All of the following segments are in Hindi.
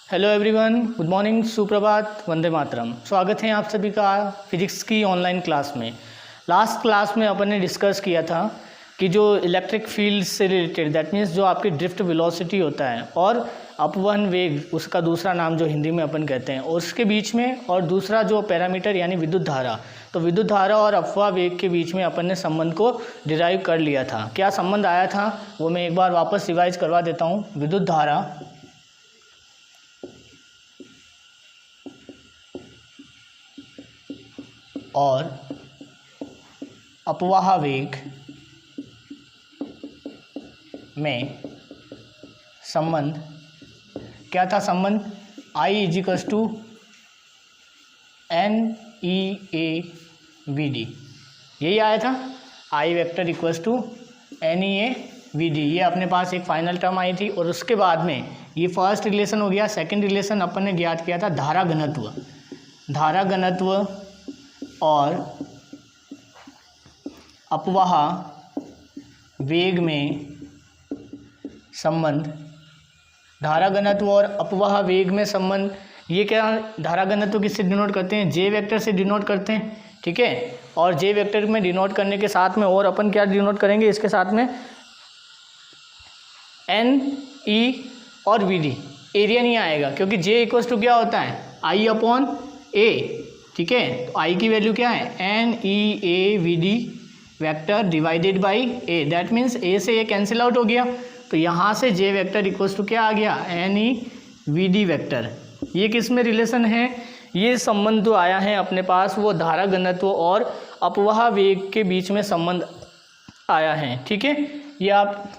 हेलो एवरीवन, गुड मॉर्निंग, सुप्रभात, वंदे मातरम। स्वागत है आप सभी का फिजिक्स की ऑनलाइन क्लास में। लास्ट क्लास में अपन ने डिस्कस किया था कि जो इलेक्ट्रिक फील्ड से रिलेटेड, दैट मीन्स जो आपकी ड्रिफ्ट वेलोसिटी होता है और अपवहन वेग, उसका दूसरा नाम जो हिंदी में अपन कहते हैं, उसके बीच में, और दूसरा जो पैरामीटर यानी विद्युत धारा, तो विद्युत धारा और अपवाह वेग के बीच में अपन ने संबंध को डिराइव कर लिया था। क्या संबंध आया था वो मैं एक बार वापस रिवाइज करवा देता हूँ। विद्युत धारा और अपवाह वेग में संबंध क्या था? संबंध I इजिकल्स टू NEAVD, यही आया था। I vector equals to NEAVD, ये अपने पास एक फाइनल टर्म आई थी। और उसके बाद में ये फर्स्ट रिलेशन हो गया। सेकंड रिलेशन अपन ने ज्ञात किया था धारा घनत्व, धारा घनत्व और अपवाह वेग में संबंध। धारा घनत्व और अपवाह वेग में संबंध, ये क्या, धारा घनत्व किससे डिनोट करते हैं? जे वेक्टर से डिनोट करते हैं, ठीक है। और जे वेक्टर में डिनोट करने के साथ में और अपन क्या डिनोट करेंगे इसके साथ में? एन, ई और वी डी। एरिया नहीं आएगा क्योंकि जे इक्वल्स टू क्या होता है? आई अपॉन ए, ठीक है। तो आई की वैल्यू क्या है? NEAVD vector divided by A, that means A से ए कैंसिल आउट हो गया। तो यहाँ से जे वेक्टर इक्वल्स टू क्या आ गया? NEVD vector. ये किस में रिलेशन है? ये संबंध जो आया है अपने पास वो धारा घनत्व और अपवाह वेग के बीच में संबंध आया है, ठीक है। ये आप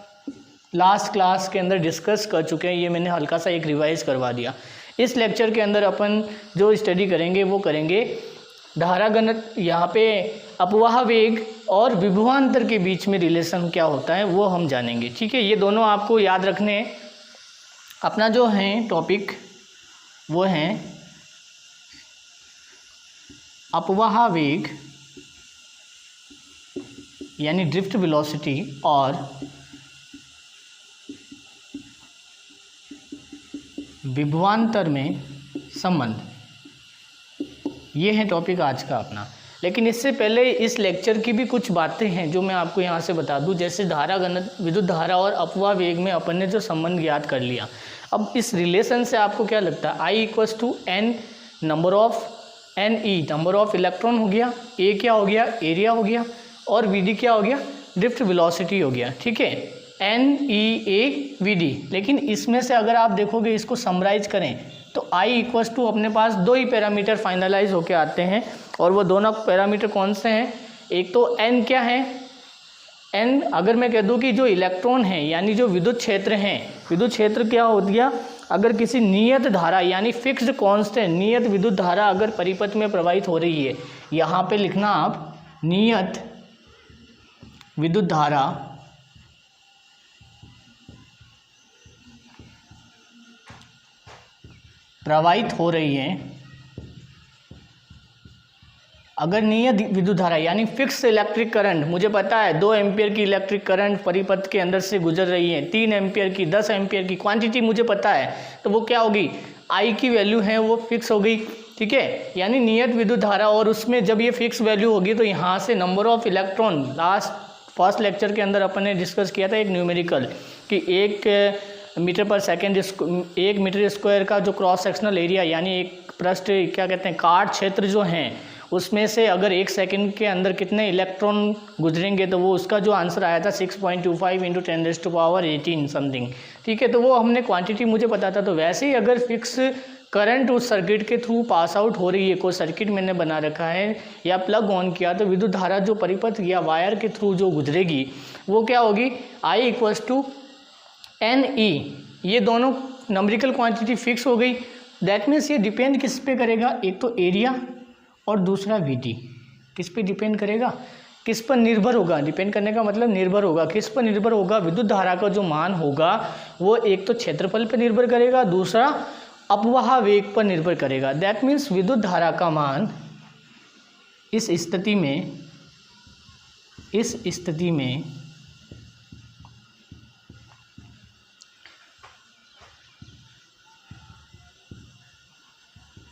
लास्ट क्लास के अंदर डिस्कस कर चुके हैं, ये मैंने हल्का सा एक रिवाइज करवा दिया। इस लेक्चर के अंदर अपन जो स्टडी करेंगे वो करेंगे धारा घनत्व, यहाँ पे अपवाह वेग और विभवांतर के बीच में रिलेशन क्या होता है वो हम जानेंगे, ठीक है। ये दोनों आपको याद रखने हैं। अपना जो है टॉपिक वो है अपवाह वेग यानी ड्रिफ्ट वेलोसिटी और विभवांतर में संबंध, ये है टॉपिक आज का अपना। लेकिन इससे पहले इस लेक्चर की भी कुछ बातें हैं जो मैं आपको यहाँ से बता दूं। जैसे धारा घनत्व, विद्युत धारा और अपवाह वेग में अपन ने जो संबंध ज्ञात कर लिया, अब इस रिलेशन से आपको क्या लगता है? I equals to N number of NE, number of electron हो गया, A क्या हो गया? एरिया हो गया, और VD क्या हो गया? ड्रिफ्ट वेलोसिटी हो गया, ठीक है। NEAVD। लेकिन इसमें से अगर आप देखोगे, इसको समराइज करें तो I इक्वल्स टू अपने पास दो ही पैरामीटर फाइनलाइज होके आते हैं, और वो दोनों पैरामीटर कौन से हैं? एक तो N क्या है? N अगर मैं कह दूं कि जो इलेक्ट्रॉन है यानी जो विद्युत क्षेत्र हैं, विद्युत क्षेत्र क्या हो गया? अगर किसी नियत धारा यानी फिक्स्ड कांस्टेंट नियत विद्युत धारा अगर परिपथ में प्रवाहित हो रही है, यहाँ पे लिखना आप नियत विद्युत धारा प्रवाहित हो रही है। अगर नियत विद्युत धारा यानी फिक्स इलेक्ट्रिक करंट, मुझे पता है 2 एम्पियर की इलेक्ट्रिक करंट परिपथ के अंदर से गुजर रही है, 3 एम्पियर की, 10 एम्पियर की, क्वांटिटी मुझे पता है, तो वो क्या होगी? I की वैल्यू है वो फिक्स हो गई, ठीक है। यानी नियत विद्युत धारा, और उसमें जब ये फिक्स वैल्यू होगी तो यहाँ से number of electron, first lecture के अंदर अपन ने डिस्कस किया था एक न्यूमेरिकल कि 1 मीटर पर सेकेंड, 1 मीटर स्क्वायर का जो क्रॉस सेक्शनल एरिया यानी एक पृष्ठ, क्या कहते हैं, काट क्षेत्र जो हैं, उसमें से अगर 1 सेकंड के अंदर कितने इलेक्ट्रॉन गुजरेंगे, तो वो उसका जो आंसर आया था 6.25 × 10⁻18 समथिंग, ठीक है। तो वो हमने क्वांटिटी मुझे पता था। तो वैसे ही अगर फिक्स करंट उस सर्किट के थ्रू पास आउट हो रही है, कोई सर्किट मैंने बना रखा है या प्लग ऑन किया, तो विद्युत धारा जो परिपथ या वायर के थ्रू जो गुजरेगी वो क्या होगी? I equals to NE। ये दोनों नंबरिकल क्वांटिटी फिक्स हो गई। दैट मीन्स ये डिपेंड किस पे करेगा? एक तो एरिया और दूसरा VD। किस पे डिपेंड करेगा? किस पर निर्भर होगा? डिपेंड करने का मतलब निर्भर होगा। किस पर निर्भर होगा? विद्युत धारा का जो मान होगा वो एक तो क्षेत्रफल पर निर्भर करेगा, दूसरा अपवाह वेग पर निर्भर करेगा। दैट मीन्स विद्युत धारा का मान इस स्थिति में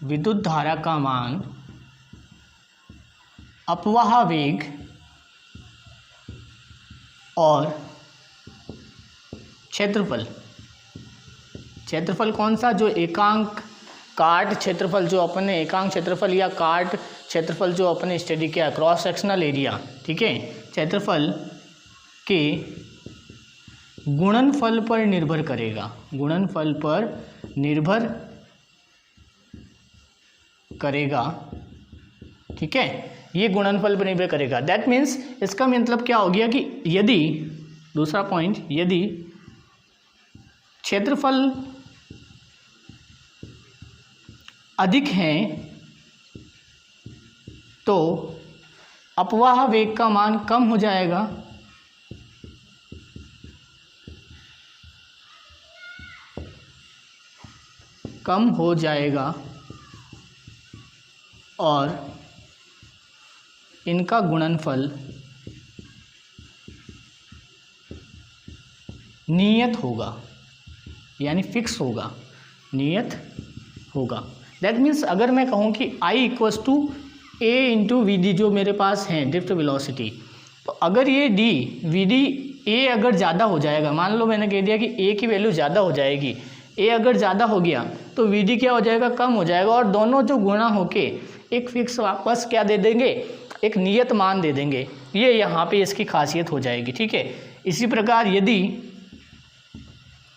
विद्युत धारा का मान अपवाह वेग और क्षेत्रफल, क्षेत्रफल कौन सा, जो एकांक काट क्षेत्रफल, जो अपने एकांक क्षेत्रफल या काट क्षेत्रफल जो अपने स्टडी किया, क्रॉस सेक्शनल एरिया, ठीक है, क्षेत्रफल के गुणनफल पर निर्भर करेगा, गुणनफल पर निर्भर करेगा, ठीक है, ये गुणनफल पर निर्भर करेगा। दैट मीन्स इसका मतलब क्या हो गया कि यदि, दूसरा पॉइंट, यदि क्षेत्रफल अधिक हैं तो अपवाह वेग का मान कम हो जाएगा, कम हो जाएगा और इनका गुणनफल नियत होगा, यानी फिक्स होगा, नियत होगा। दैट मीन्स अगर मैं कहूँ कि I equals to A into V D जो मेरे पास है ड्रिफ्ट वेलोसिटी, तो अगर ये डी वी डी ए अगर ज़्यादा हो जाएगा, मान लो मैंने कह दिया कि ए की वैल्यू ज़्यादा हो जाएगी, ए अगर ज़्यादा हो गया तो वी डी क्या हो जाएगा, कम हो जाएगा, और दोनों जो गुणा होके एक फिक्स वापस क्या दे देंगे, एक नियत मान दे देंगे। ये यहाँ पे इसकी खासियत हो जाएगी, ठीक है। इसी प्रकार यदि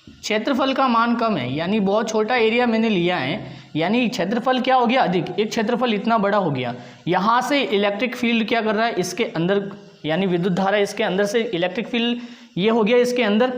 क्षेत्रफल का मान कम है, यानी बहुत छोटा एरिया मैंने लिया है, यानी क्षेत्रफल क्या हो गया, अधिक, एक क्षेत्रफल इतना बड़ा हो गया, यहाँ से इलेक्ट्रिक फील्ड क्या कर रहा है, इसके अंदर, यानी विद्युत धारा इसके अंदर से, इलेक्ट्रिक फील्ड ये हो गया इसके अंदर,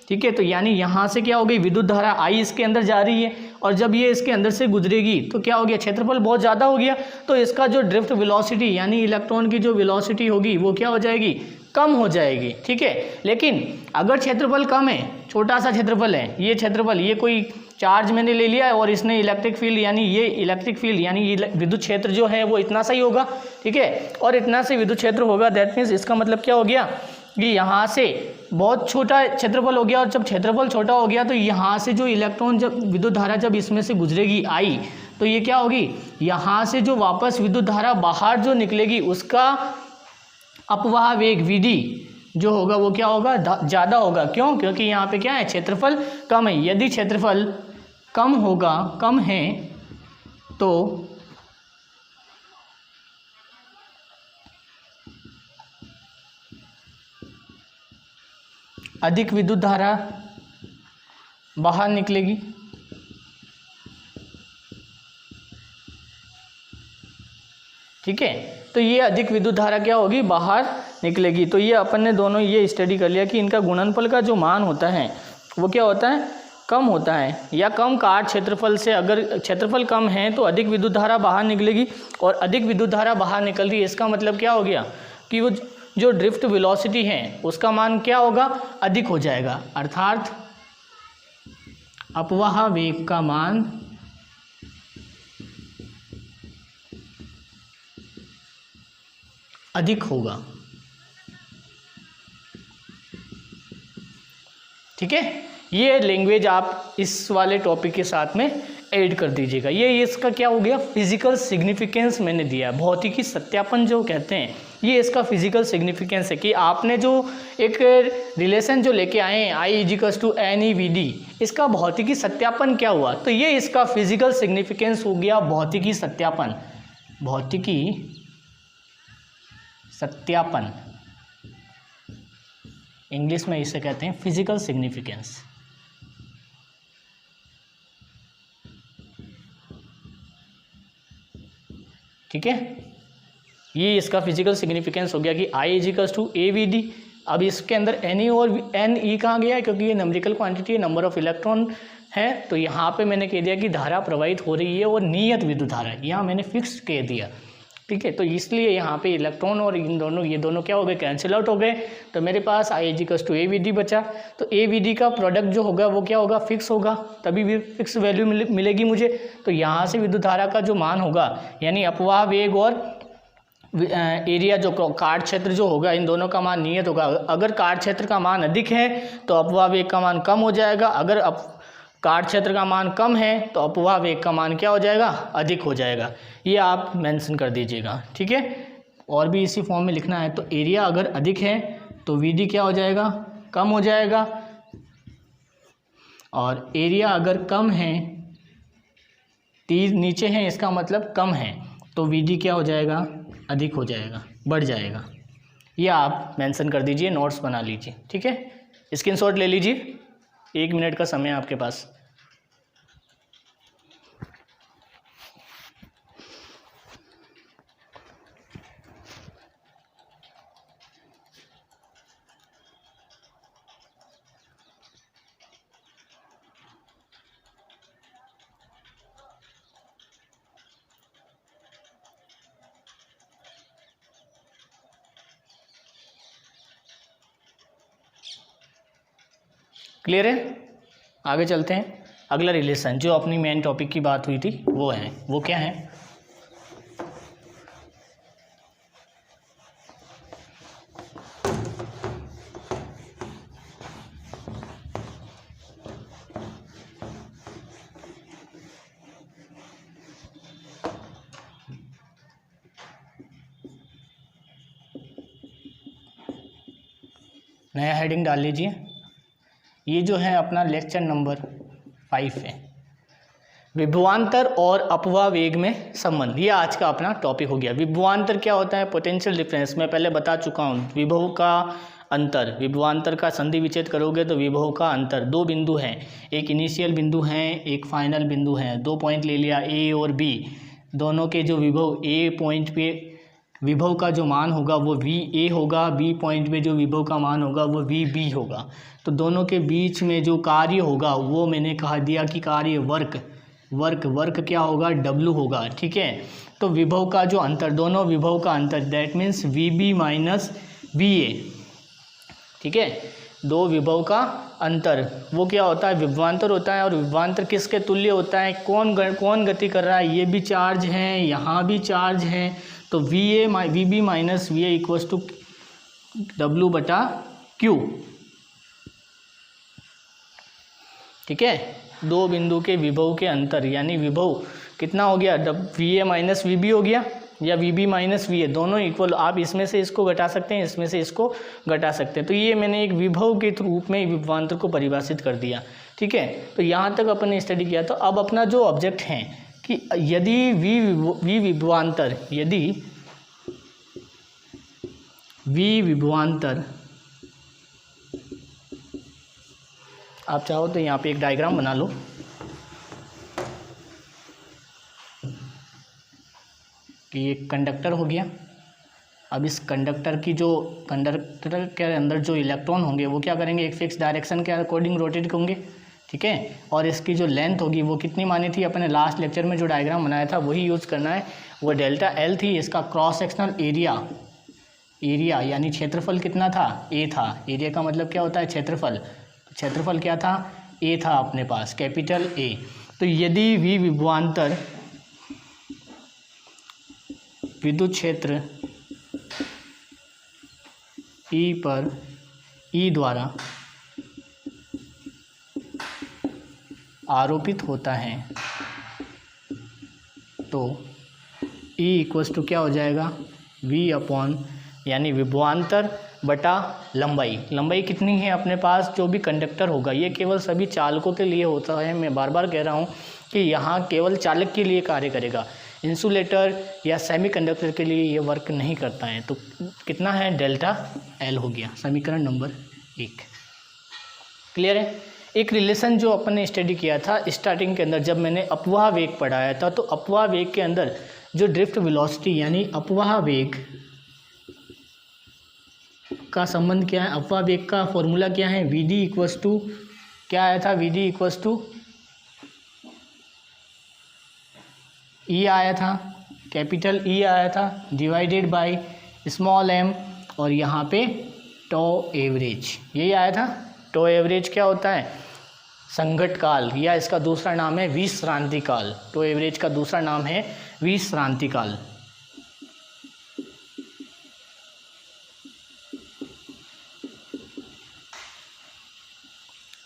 ठीक है, तो यानी यहाँ से क्या हो गई, विद्युत धारा I इसके अंदर जा रही है, और जब ये इसके अंदर से गुजरेगी तो क्या हो गया, क्षेत्रफल बहुत ज़्यादा हो गया, तो इसका जो ड्रिफ्ट वेलोसिटी यानी इलेक्ट्रॉन की जो वेलोसिटी होगी वो क्या हो जाएगी, कम हो जाएगी, ठीक है। लेकिन अगर क्षेत्रफल कम है, छोटा सा क्षेत्रफल है, ये क्षेत्रफल, ये कोई चार्ज मैंने ले लिया है और इसने इलेक्ट्रिक फील्ड, यानी ये इलेक्ट्रिक फील्ड यानी विद्युत क्षेत्र जो है वो इतना सा ही होगा, ठीक है, और इतना से विद्युत क्षेत्र होगा। दैट मीन्स इसका मतलब क्या हो गया कि यहाँ से बहुत छोटा क्षेत्रफल हो गया, और जब क्षेत्रफल छोटा हो गया तो यहाँ से जो इलेक्ट्रॉन, जब विद्युत धारा जब इसमें से गुजरेगी I, तो ये क्या होगी, यहाँ से जो वापस विद्युत धारा बाहर जो निकलेगी उसका अपवाह वेग Vd जो होगा वो क्या होगा, ज़्यादा होगा। क्यों, क्योंकि यहाँ पे क्या है, क्षेत्रफल कम है। यदि क्षेत्रफल कम होगा, कम है, तो अधिक विद्युत धारा बाहर निकलेगी, ठीक है, तो ये अधिक विद्युत धारा क्या होगी, बाहर निकलेगी। तो ये अपन ने दोनों ये स्टडी कर लिया कि इनका गुणनफल का जो मान होता है वो क्या होता है, कम होता है, या कम काट क्षेत्रफल से, अगर क्षेत्रफल कम है तो अधिक विद्युत धारा बाहर निकलेगी, और अधिक विद्युत धारा बाहर निकल रही है, इसका मतलब क्या हो गया कि वो जो ड्रिफ्ट वेलोसिटी है उसका मान क्या होगा, अधिक हो जाएगा, अर्थात अपवाह वेग का मान अधिक होगा, ठीक है। ये लैंग्वेज आप इस वाले टॉपिक के साथ में ऐड कर दीजिएगा। ये इसका क्या हो गया, फिजिकल सिग्निफिकेंस मैंने दिया है, भौतिकी सत्यापन जो कहते हैं, ये इसका फिजिकल सिग्निफिकेंस है कि आपने जो एक रिलेशन जो लेके आए हैं I=NeVd, इसका भौतिकी सत्यापन क्या हुआ, तो ये इसका फिजिकल सिग्निफिकेंस हो गया, भौतिकी सत्यापन, भौतिकी सत्यापन, इंग्लिश में इसे कहते हैं फिजिकल सिग्निफिकेंस, ठीक है। ये इसका फिजिकल सिग्निफिकेंस हो गया कि I=AVD। अब इसके अंदर Ne और Ne कहाँ गया है, क्योंकि ये नंबरिकल क्वांटिटी है, नंबर ऑफ इलेक्ट्रॉन है, तो यहाँ पे मैंने कह दिया कि धारा प्रवाहित हो रही है और नियत विद्युत धारा है, यहाँ मैंने फिक्स कह दिया, ठीक है। तो इसलिए यहाँ पे इलेक्ट्रॉन और इन दोनों, ये दोनों क्या हो गए, कैंसिल आउट हो गए, तो मेरे पास I=AVD बचा। तो AVD का प्रोडक्ट जो होगा वो क्या होगा, फिक्स होगा, तभी भी फिक्स वैल्यू मिलेगी मुझे। तो यहाँ से विद्युत धारा का जो मान होगा, यानी अपवाह वेग और एरिया जो काट क्षेत्र जो होगा, इन दोनों का मान नियत होगा। अगर काट क्षेत्र का मान अधिक है तो अपवाह वेग का मान कम हो जाएगा, अगर काट क्षेत्र का मान कम है तो अपवाह वेग का मान क्या हो जाएगा, अधिक हो जाएगा। ये आप मेंशन कर दीजिएगा, ठीक है। और भी इसी फॉर्म में लिखना है। तो एरिया अगर अधिक है तो वीडी क्या हो जाएगा, कम हो जाएगा, और एरिया अगर कम है, तीर नीचे है इसका मतलब कम है, तो वीडी क्या हो जाएगा, अधिक हो जाएगा, बढ़ जाएगा। ये आप मेंशन कर दीजिए, नोट्स बना लीजिए, ठीक है। स्क्रीनशॉट ले लीजिए, 1 मिनट का समय है आपके पास। क्लियर है, आगे चलते हैं। अगला रिलेशन जो अपनी मेन टॉपिक की बात हुई थी वो क्या है, नया हेडिंग डाल लीजिए। ये जो है अपना लेक्चर नंबर 5 है, विभवांतर और अपवाह वेग में संबंध। ये आज का अपना टॉपिक हो गया। विभवांतर क्या होता है, पोटेंशियल डिफरेंस। मैं पहले बता चुका हूँ, विभव का अंतर, विभवांतर का संधि विच्छेद करोगे तो विभव का अंतर। 2 बिंदु हैं, एक इनिशियल बिंदु है, एक फाइनल बिंदु है। 2 पॉइंट ले लिया, ए और बी, दोनों के जो विभव, ए पॉइंट पे विभव का जो मान होगा वो वी ए होगा, बी पॉइंट पे जो विभव का मान होगा वो वी बी होगा। तो दोनों के बीच में जो कार्य होगा वो मैंने कहा दिया कि कार्य वर्क क्या होगा, डब्लू होगा, ठीक है। तो विभव का जो अंतर, दोनों विभव का अंतर, that means V B minus V A, ठीक है। 2 विभव का अंतर वो क्या होता है, विभवांतर होता है। और विभवांतर किसके तुल्य होता है, कौन गति कर रहा है, ये भी चार्ज है, यहाँ भी चार्ज है। तो V B minus V A equals to W बटा क्यू, ठीक है। 2 बिंदु के विभव के अंतर, यानी विभव कितना हो गया, V A minus V B हो गया, या V B minus V A, दोनों इक्वल। आप इसमें से इसको घटा सकते हैं, इसमें से इसको घटा सकते हैं। तो ये मैंने एक विभव के रूप में विभवांतर को परिभाषित कर दिया, ठीक है। तो यहाँ तक अपन ने स्टडी किया। तो अब अपना जो ऑब्जेक्ट है कि यदि वी विभवांतर, यदि वी विभवांतर, आप चाहो तो यहाँ पे एक डायग्राम बना लो कि ये कंडक्टर हो गया। अब इस कंडक्टर के अंदर जो इलेक्ट्रॉन होंगे वो क्या करेंगे, एक फिक्स डायरेक्शन के अकॉर्डिंग रोटेट होंगे, ठीक है। और इसकी जो लेंथ होगी वो कितनी मानी थी अपने लास्ट लेक्चर में, जो डायग्राम बनाया था वही यूज़ करना है। वो डेल्टा एल थी। इसका क्रॉस सेक्शनल एरिया यानी क्षेत्रफल कितना था, ए था। एरिया का मतलब क्या होता है, क्षेत्रफल। क्षेत्रफल क्या था, ए था अपने पास, कैपिटल ए। तो यदि वी विभवांतर विद्युत क्षेत्र ई पर ई द्वारा आरोपित होता है तो ई इक्वल्स टू क्या हो जाएगा, वी अपॉन, यानी विभवांतर बटा लंबाई कितनी है अपने पास, जो भी कंडक्टर होगा। ये केवल सभी चालकों के लिए होता है। मैं बार बार कह रहा हूँ कि यहाँ केवल चालक के लिए कार्य करेगा, इंसुलेटर या सेमीकंडक्टर के लिए ये वर्क नहीं करता है। तो कितना है, डेल्टा एल हो गया, समीकरण नंबर 1। क्लियर है। एक रिलेशन जो अपन ने स्टडी किया था स्टार्टिंग के अंदर, जब मैंने अपवाह वेग पढ़ाया था, तो अपवाह वेग के अंदर जो ड्रिफ्ट वेलोसिटी यानी अपवाह वेग का संबंध क्या है, अपवाह वेग का फॉर्मूला क्या है, वी डी इक्वल्स टू क्या आया था, वी डी इक्वल्स टू ई आया था, कैपिटल ई आया था, डिवाइडेड बाय स्मॉल एम, और यहाँ पे टो एवरेज, यही आया था। टो एवरेज क्या होता है, संघट काल, या इसका दूसरा नाम है विश्रांति काल। टो एवरेज का दूसरा नाम है विश्रांति काल।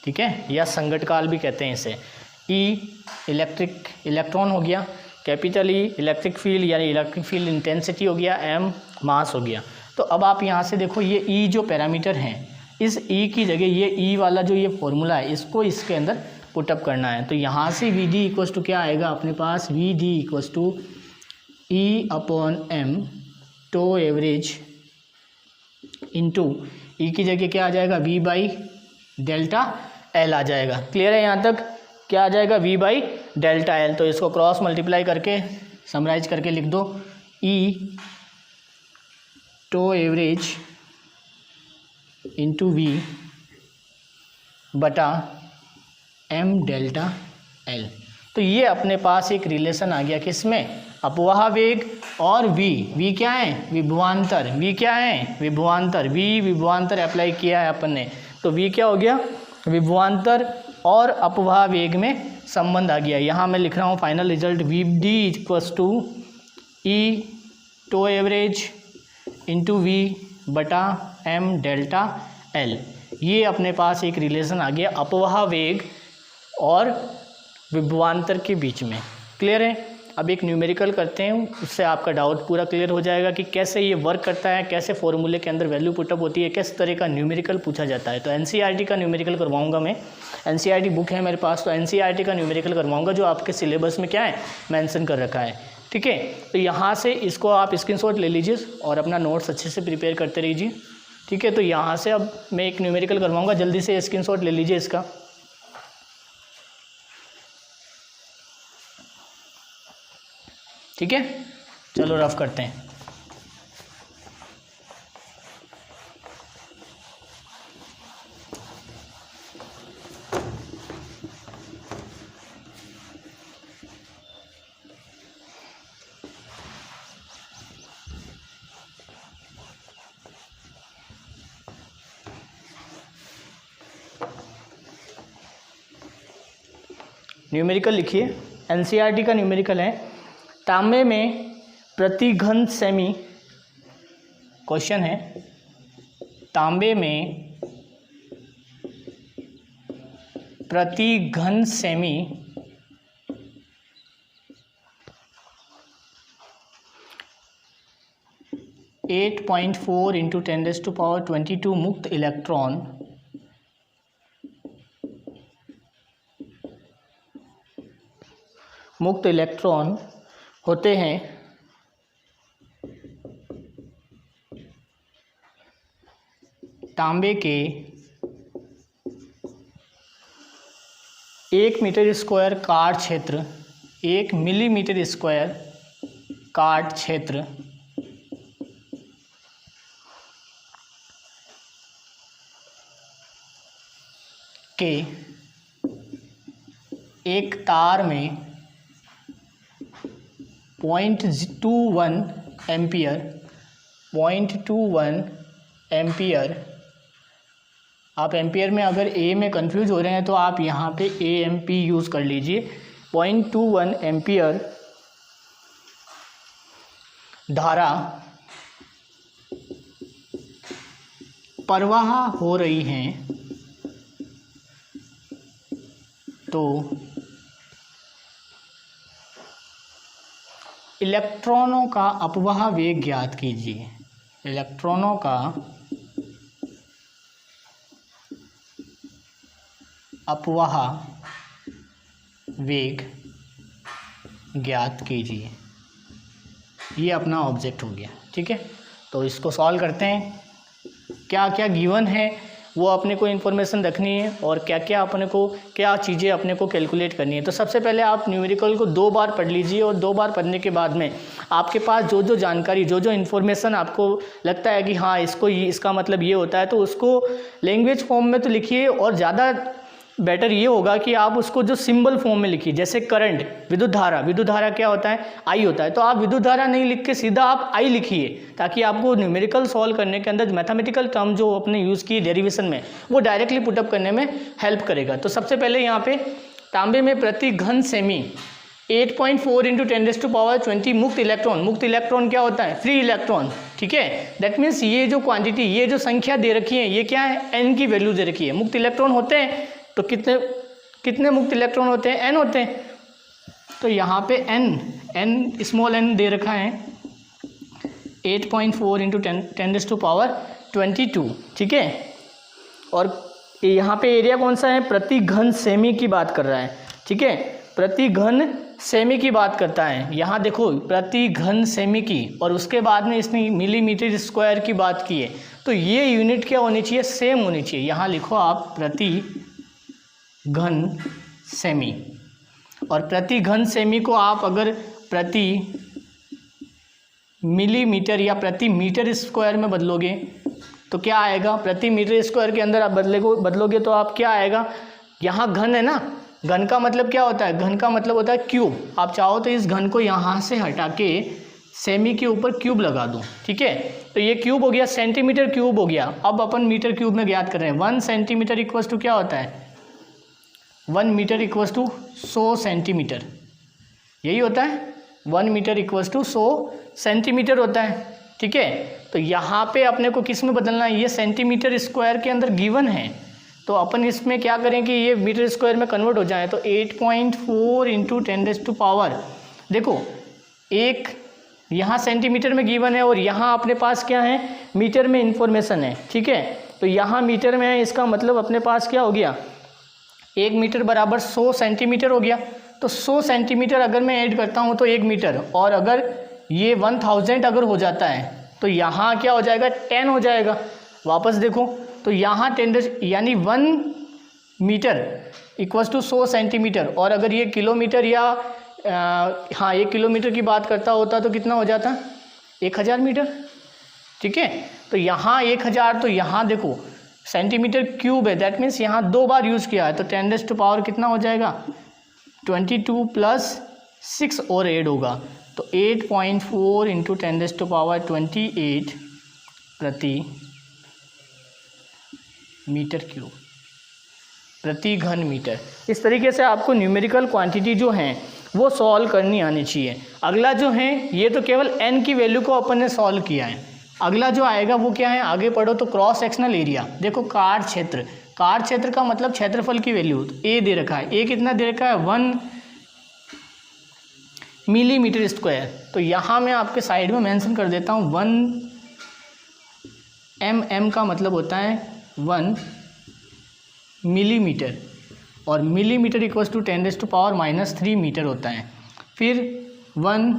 ठीक है, या संघटकाल भी कहते हैं इसे। ई इलेक्ट्रॉन हो गया, कैपिटल ई इलेक्ट्रिक फील्ड यानी इलेक्ट्रिक फील्ड इंटेंसिटी हो गया, एम मास हो गया। तो अब आप यहाँ से देखो ये ई जो पैरामीटर हैं, इस ई की जगह ये ई वाला जो ये फॉर्मूला है इसको इसके अंदर पुटअप करना है। तो यहाँ से वी डी इक्वल्स टू क्या आएगा अपने पास, V D equals to E upon M tau average into E की जगह क्या आ जाएगा, वी बाई डेल्टा एल आ जाएगा। क्लियर है यहाँ तक? क्या आ जाएगा, वी बाई डेल्टा एल। तो इसको क्रॉस मल्टीप्लाई करके समराइज करके लिख दो, ई टो एवरेज इंटू वी बटा एम डेल्टा एल। तो ये अपने पास एक रिलेशन आ गया किसमें, अपवाह वेग और वी क्या है, विभवांतर। वी क्या है, विभवांतर। वी विभवांतर अप्लाई किया है अपन ने, तो वी क्या हो गया, विभवांतर और अपवाह वेग में संबंध आ गया। यहाँ मैं लिख रहा हूँ final result, V D equals to E tau average into V बटा एम डेल्टा एल। ये अपने पास एक रिलेशन आ गया अपवाह वेग और विभवांतर के बीच में। क्लियर है? अब एक न्यूमेरिकल करते हैं, उससे आपका डाउट पूरा क्लियर हो जाएगा कि कैसे ये वर्क करता है, कैसे फॉर्मूले के अंदर वैल्यू पुटअप होती है, किस तरह का न्यूमेरिकल पूछा जाता है। तो एनसीईआरटी का न्यूमेरिकल करवाऊंगा मैं, एनसीईआरटी बुक है मेरे पास, तो एनसीईआरटी का न्यूमेरिकल करवाऊंगा जो आपके सिलेबस में क्या है, मेंशन कर रखा है। ठीक है, तो यहाँ से इसको आप स्क्रीनशॉट ले लीजिए और अपना नोट्स अच्छे से प्रिपेयर करते रहिए। ठीक है, तो यहाँ से अब मैं एक न्यूमेरिकल करवाऊँगा, जल्दी से स्क्रीनशॉट ले लीजिए इसका। ठीक है, चलो रफ करते हैं। न्यूमेरिकल लिखिए, एनसीईआरटी का न्यूमेरिकल है, तांबे में प्रति घन सेमी, क्वेश्चन है तांबे में प्रति घन सेमी 8.4 इंटू 10⁻22 मुक्त इलेक्ट्रॉन होते हैं तांबे के 1 मीटर स्क्वायर काट क्षेत्र, 1 मिलीमीटर स्क्वायर काट क्षेत्र के एक तार में 0.21 एम्पियर, आप एम्पियर में अगर ए में कंफ्यूज हो रहे हैं तो आप यहाँ पे AMP यूज़ कर लीजिए। 0.21 एम्पियर धारा प्रवाह हो रही हैं तो इलेक्ट्रॉनों का अपवाह वेग ज्ञात कीजिए। इलेक्ट्रॉनों का अपवाह वेग ज्ञात कीजिए, ये अपना ऑब्जेक्ट हो गया। ठीक है, तो इसको सॉल्व करते हैं। क्या क्या गिवन है वो अपने को इन्फॉर्मेशन रखनी है और क्या क्या अपने को क्या चीज़ें अपने को कैलकुलेट करनी है। तो सबसे पहले आप न्यूमेरिकल को 2 बार पढ़ लीजिए और 2 बार पढ़ने के बाद में आपके पास जो जो जानकारी जो जो इन्फॉर्मेशन आपको लगता है कि हाँ इसका मतलब ये होता है तो उसको लैंग्वेज फॉर्म में तो लिखिए, और ज़्यादा बेटर ये होगा कि आप उसको जो सिंबल फॉर्म में लिखिए। जैसे करंट, विद्युत धारा क्या होता है, आई होता है, तो आप विद्युत धारा नहीं लिख के सीधा आप आई लिखिए, ताकि आपको न्यूमेरिकल सॉल्व करने के अंदर मैथमेटिकल टर्म जो आपने यूज़ की डेरिवेशन में वो डायरेक्टली पुटअप करने में हेल्प करेगा। तो सबसे पहले यहाँ पे तांबे में प्रति घन सेमी 8.4 इंटू 10⁻20 मुक्त इलेक्ट्रॉन क्या होता है, फ्री इलेक्ट्रॉन। ठीक है, दैट मीन्स ये जो क्वांटिटी, ये जो संख्या दे रखी है ये क्या है, n की वैल्यू दे रखी है। मुक्त इलेक्ट्रॉन होते हैं तो कितने कितने मुक्त इलेक्ट्रॉन होते हैं? n होते हैं। तो यहाँ पे n स्मॉल n दे रखा है 8.4 इंटू 10⁻²2, ठीक है। और यहाँ पे एरिया कौन सा है? प्रति घन सेमी की बात कर रहा है, ठीक है, प्रति घन सेमी की बात करता है। यहाँ देखो प्रति घन सेमी की, और उसके बाद में इसने मिलीमीटर स्क्वायर की बात की है। तो ये यूनिट क्या होनी चाहिए? सेम होनी चाहिए। यहाँ लिखो आप प्रति घन सेमी, और प्रति घन सेमी को आप अगर प्रति मिलीमीटर या प्रति मीटर स्क्वायर में बदलोगे तो क्या आएगा? प्रति मीटर स्क्वायर के अंदर आप बदलोगे तो आप क्या आएगा? यहाँ घन है ना, घन का मतलब क्या होता है? घन का मतलब होता है क्यूब। आप चाहो तो इस घन को यहाँ से हटा के सेमी के ऊपर क्यूब लगा दो, ठीक है। तो ये क्यूब हो गया, सेंटीमीटर क्यूब हो गया। अब अपन मीटर क्यूब में ज्ञात कर रहे हैं। 1 सेंटीमीटर इक्वल्स टू क्या होता है? 1 मीटर इक्वल्स टू 100 सेंटीमीटर, यही होता है। 1 मीटर इक्वल्स टू 100 सेंटीमीटर होता है, ठीक है। तो यहाँ पे अपने को किस में बदलना है? ये सेंटीमीटर स्क्वायर के अंदर गिवन है, तो अपन इसमें क्या करें कि ये मीटर स्क्वायर में कन्वर्ट हो जाए। तो 8.4 इंटू 10⁻, देखो एक यहाँ सेंटीमीटर में गिवन है और यहाँ अपने पास क्या है? मीटर में इंफॉर्मेशन है, ठीक है। तो यहाँ मीटर में है, इसका मतलब अपने पास क्या हो गया? 1 मीटर बराबर 100 सेंटीमीटर हो गया। तो 100 सेंटीमीटर अगर मैं ऐड करता हूँ तो 1 मीटर, और अगर ये 1000 अगर हो जाता है तो यहाँ क्या हो जाएगा? 10 हो जाएगा। वापस देखो तो यहाँ 10 यानी 1 मीटर इक्वल्स टू 100 सेंटीमीटर, और अगर ये किलोमीटर या हाँ 1 किलोमीटर की बात करता होता तो कितना हो जाता? 1000 मीटर, ठीक है। तो यहाँ 1000, तो यहाँ देखो सेंटीमीटर क्यूब है, दैट मीन्स यहाँ 2 बार यूज़ किया है। तो 10⁻, कितना हो जाएगा? 22 + 6 और ऐड होगा, तो 8.4 इंटू 10⁻28 प्रति मीटर क्यूब, प्रति घन मीटर। इस तरीके से आपको न्यूमेरिकल क्वांटिटी जो हैं वो सॉल्व करनी आनी चाहिए। अगला जो है, ये तो केवल n की वैल्यू को अपन ने सॉल्व किया है। अगला जो आएगा वो क्या है? आगे पढ़ो तो क्रॉस सेक्शनल एरिया। देखो कार्य क्षेत्र, कार्य क्षेत्र का मतलब क्षेत्रफल की वैल्यू। ए दे रखा है, ए कितना दे रखा है? 1 मिलीमीटर स्क्वायर। तो यहाँ मैं आपके साइड में मेंशन कर देता हूँ 1 mm का मतलब होता है 1 मिलीमीटर, और मिलीमीटर इक्वल्स टू 10⁻³ मीटर होता है। फिर 1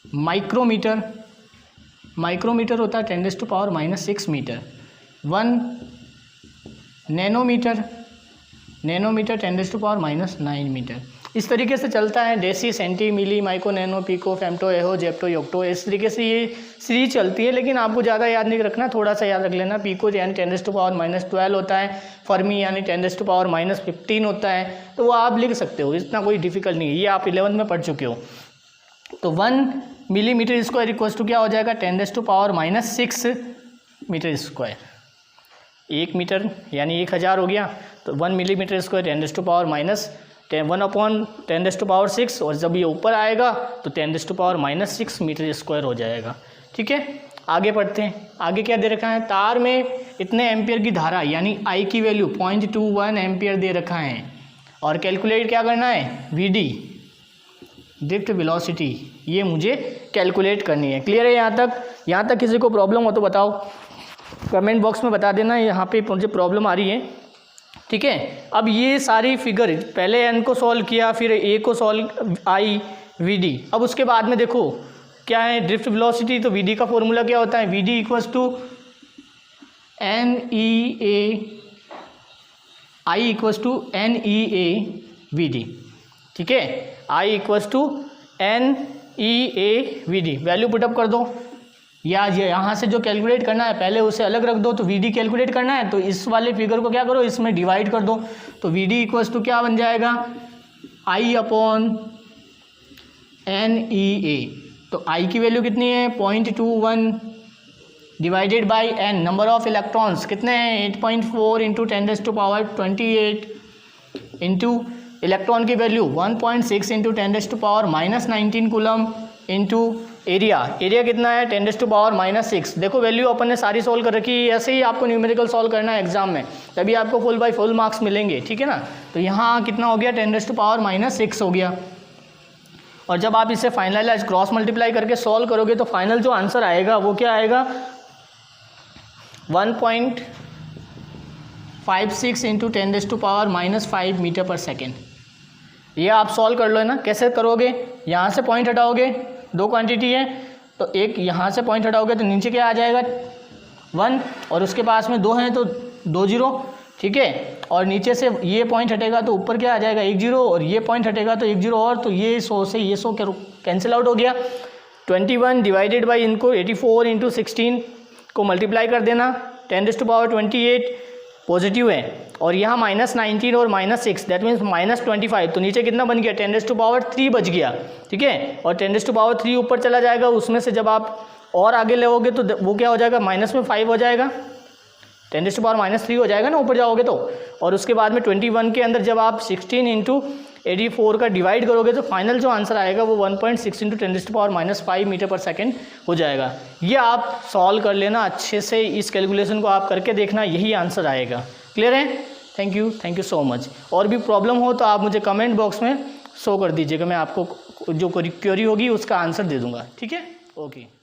माइक्रोमीटर, माइक्रोमीटर होता है 10⁻⁻6 मीटर। 1 nanometre, nanometre 10⁻�9 metre. इस तरीके से चलता है। डेसी, सेंटी, मिली, माइक्रो, नैनो, पिको, फेम्टो, एहो, जेप्टो, योक्टो, इस तरीके से ये सीरीज चलती है। लेकिन आपको ज़्यादा याद नहीं रखना, थोड़ा सा याद रख लेना। पिको यानी 10⁻⁻12 होता है, फर्मी यानी 10⁻⁻15 होता है। तो वो आप लिख सकते हो, इतना कोई डिफिकल्ट नहीं है, ये आप 11th में पढ़ चुके हो। तो 1 मिलीमीटर स्क्वायर इक्वल्स टू क्या हो जाएगा? 10⁻⁻6 मीटर स्क्वायर। 1 मीटर यानी 1000 हो गया, तो 1 मिलीमीटर स्क्वायर 10⁻⁻6, और जब ये ऊपर आएगा तो 10⁻⁻6 मीटर स्क्वायर हो जाएगा, ठीक है। आगे बढ़ते हैं। आगे क्या दे रखा है? तार में इतने एम्पियर की धारा यानी आई की वैल्यू 0.21 एम्पियर दे रखा है, और कैलकुलेट क्या करना है? वीडी, ड्रिफ्ट वेलोसिटी, ये मुझे कैलकुलेट करनी है। क्लियर है यहाँ तक? यहाँ तक किसी को प्रॉब्लम हो तो बताओ, कमेंट बॉक्स में बता देना यहाँ पे मुझे प्रॉब्लम आ रही है, ठीक है। अब ये सारी फिगर, पहले एन को सॉल्व किया, फिर ए को सॉल्व, आई, वी डी। अब उसके बाद में देखो क्या है? Drift velocity. तो वी डी का फॉर्मूला क्या होता है? V D equals to NEA, I equals to NEA V D, ठीक है। I equals to NEA V D, value put up कर दो, या यहाँ से जो कैलकुलेट करना है पहले उसे अलग रख दो। तो वीडी कैलकुलेट करना है तो इस वाले फिगर को क्या करो? इसमें डिवाइड कर दो। तो वीडी इक्वल्स टू क्या बन जाएगा? I/NEA। तो आई की वैल्यू कितनी है? 0.21 divided by n, number of electrons कितने हैं? 8.4 इंटू 10⁻28 इंटू इलेक्ट्रॉन की value 1.6 into 10⁻⁻19 coulomb, into area कितना है 10⁻⁻�6। देखो वैल्यू अपन ने सारी सॉल्व कर रखी है, ऐसे ही आपको न्यूमेरिकल सॉल्व करना है एग्जाम में, तभी आपको फुल बाय फुल मार्क्स मिलेंगे, ठीक है ना। तो यहाँ कितना हो गया 10⁻⁻6 हो गया। और जब आप इसे फाइनलाइज क्रॉस मल्टीप्लाई करके सॉल्व करोगे तो फाइनल जो आंसर आएगा वो क्या आएगा 1.56 इंटू 10⁻⁻5 मीटर पर सेकेंड। ये आप सॉल्व कर लो है ना। कैसे करोगे, यहाँ से पॉइंट हटाओगे, दो क्वांटिटी है तो एक यहाँ से पॉइंट हटाओगे तो नीचे क्या आ जाएगा 1 और उसके पास में 2 हैं तो 2 0, ठीक है। और नीचे से ये पॉइंट हटेगा तो ऊपर क्या आ जाएगा 1 0 और ये पॉइंट हटेगा तो 1 0 और, तो ये 100 से ये 100 कैंसिल आउट हो गया। 21 डिवाइडेड बाई इनको 84 इंटू 16 को मल्टीप्लाई कर देना, 10⁻28 पॉजिटिव है और यहाँ -19 और -6 दैट मीन्स -25, तो नीचे कितना बन गया 10⁻3 बच गया, ठीक है। और 10⁻3 ऊपर चला जाएगा, उसमें से जब आप और आगे लेओगे तो वो क्या हो जाएगा -5 हो जाएगा, 10⁻³ हो जाएगा ना ऊपर जाओगे तो। और उसके बाद में 21 के अंदर जब आप 16 इंटू 84 का डिवाइड करोगे तो फाइनल जो आंसर आएगा वो 1.6 इंटू 10⁻⁵ मीटर पर सेकेंड हो जाएगा। ये आप सॉल्व कर लेना अच्छे से, इस कैलकुलेशन को आप करके देखना, यही आंसर आएगा। क्लियर है? Thank you so much. और भी प्रॉब्लम हो तो आप मुझे कमेंट बॉक्स में शो कर दीजिएगा, मैं आपको जो क्वेरी होगी उसका आंसर दे दूँगा, ठीक है। ओके।